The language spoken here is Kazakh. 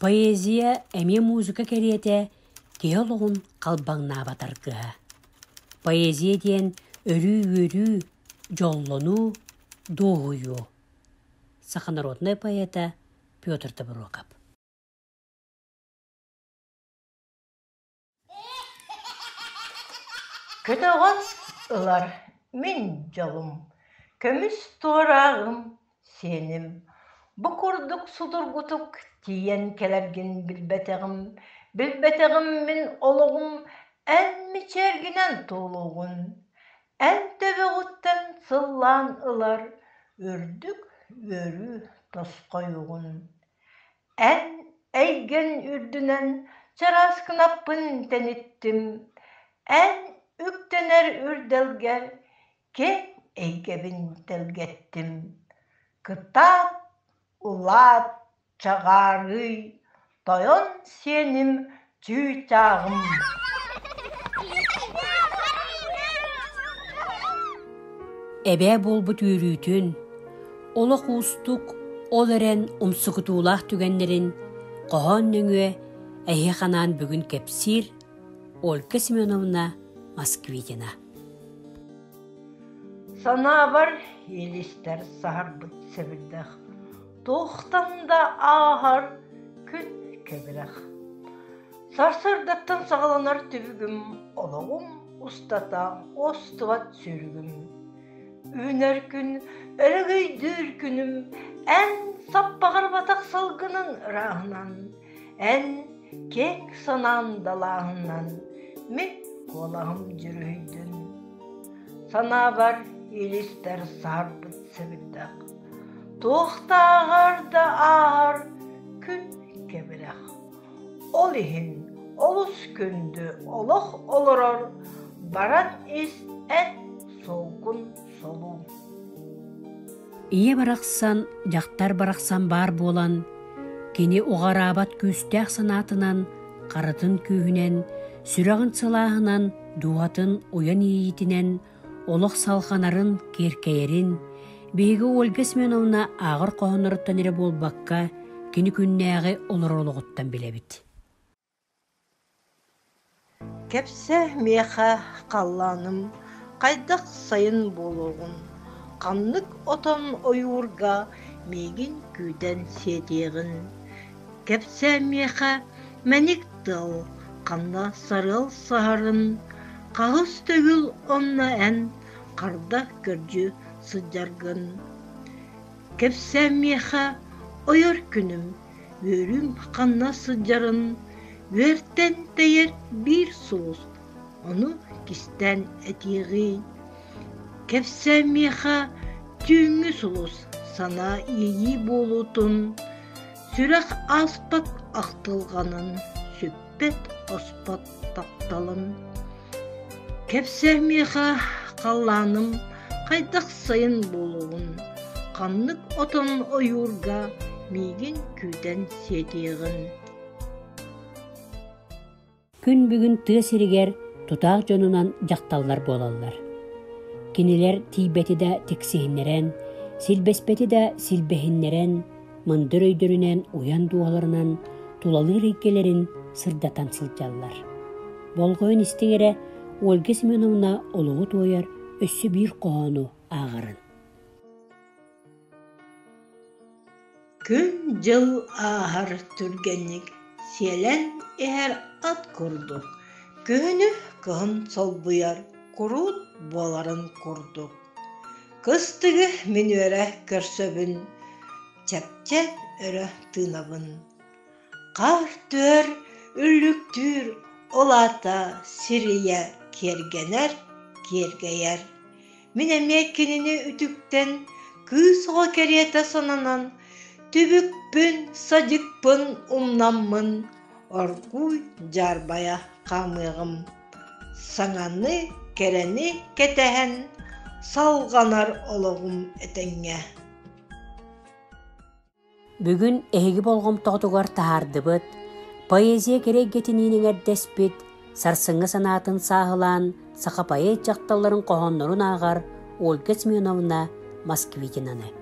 Поэзия әме музыка керете геологун қалбаңна батаргы. Поэзия ден өрі жоллону доғую. Саханародная поэта Петр Табуроков. Көтөған ылар мен жолым, көміс туарағым сенім. Бұқырдық судырғытық тиен келерген білбетеғім мен олығым ән мечергінен толуғын. Ән төбеғыттен сыллан ылар, үрдік өрі тосқойуғын. Ән әйген үрдінен чараскынаппын тәнеттім. Ән үктенер үрделгер, кен әйгебін телгеттім. Кытап, улат, чағары, тойон сенім чүйчағым. Әбә болбут үйрүтін, олық ұстық, ол әрен ұмсығытулақ түгенлерін, қоған нөңе әйе қанан бүгін кепсір, Ольга Семеновна Москвитина. Сана бар елістер сағар бұт сәбілдіқ, тоқтамда ағар күн кәбіріқ. Сарсырдаттан сағаланар түбігім, олығым ұстата остыват сүрігім. Үнер күн, өрігей дүр күнім, ән саппағар батақ салғының рағынан, ән кек санан далағынан, мен қолағым жүрүйдін. Сана бар елістер сарбыт сәбілдіқ, тоқтағарда ағар күн кәбіріқ. Ол ехін, олыс күнді олық олырар, баран ес ән солғын солу. Ие барақсан, жақтар барақсан бар болан, кені оғарабат көстәқ санатынан, қарытын күйінен, сүрағын сылағынан, дуатын оян ейітінен, олық салқанарын керкейерін, бейгі Ольга Семеновна ағыр қоғынырыттан ере болбаққа, кені күннәғі олар олығыттан білебіт. Кепсе меха қалланым, қайдақ сайын болуғын, қанлық отан ойурға мегін күйден сетеғін. Кепсе меха мәнік дал, қанда сарыл сағарын, қағыз төгіл онна ән, қарда көржі sıcargın. Kepse meha oyur günüm, vörüm kanna sıcarın, verten teyer bir sulus, onu kisten etiği. Kepse meha tüngü sulus, sana iyi bolutun, sürak aspat aktılganın, süppet ospat taptalın. Kepse meha kallanım, Qaydak sayın boluğun, qanlık otan oyurga, megen küden seteğin. Күн бүгін тыа сиригер тутақ жонунан жақталлар болалар. Кинилер тийбети да тексихиннерен, силбеспети да силбехиннерен, мындыр өйдөрүнен уян дуаларынан тулалы рейкелерин сырдатан сылжаллар. Болгойын истегере Ольга Семеновна олуғу тояр өссі бір қоғану ағырын. Күн жыл ағыр түргенік, селен әр ат құрдық. Күні күн сол бұяр, құрут боларын құрдық. Кыстығы мен өрі көрсөбін, чәпчәт өрі тынабын. Қар төр, үрліктүр, олата, сирия кергенер, кергейер. Мен әмеккеніне үтіктен, күсіға кереті сананан, түбікпін, садикпін, умнаммын, оргуй жарбая қамығым. Саңаны, керені кетәһен, салғанар олығым әтәңе. Бүгін әйгі болғым тоғдығар тағарды бұд, поэзия керек гетінінің әрдеспет, сарсыңы санатын сағылан, сақа поэт жақталарын қоғанларын ағар Ольга Семеновна Москвитинаны.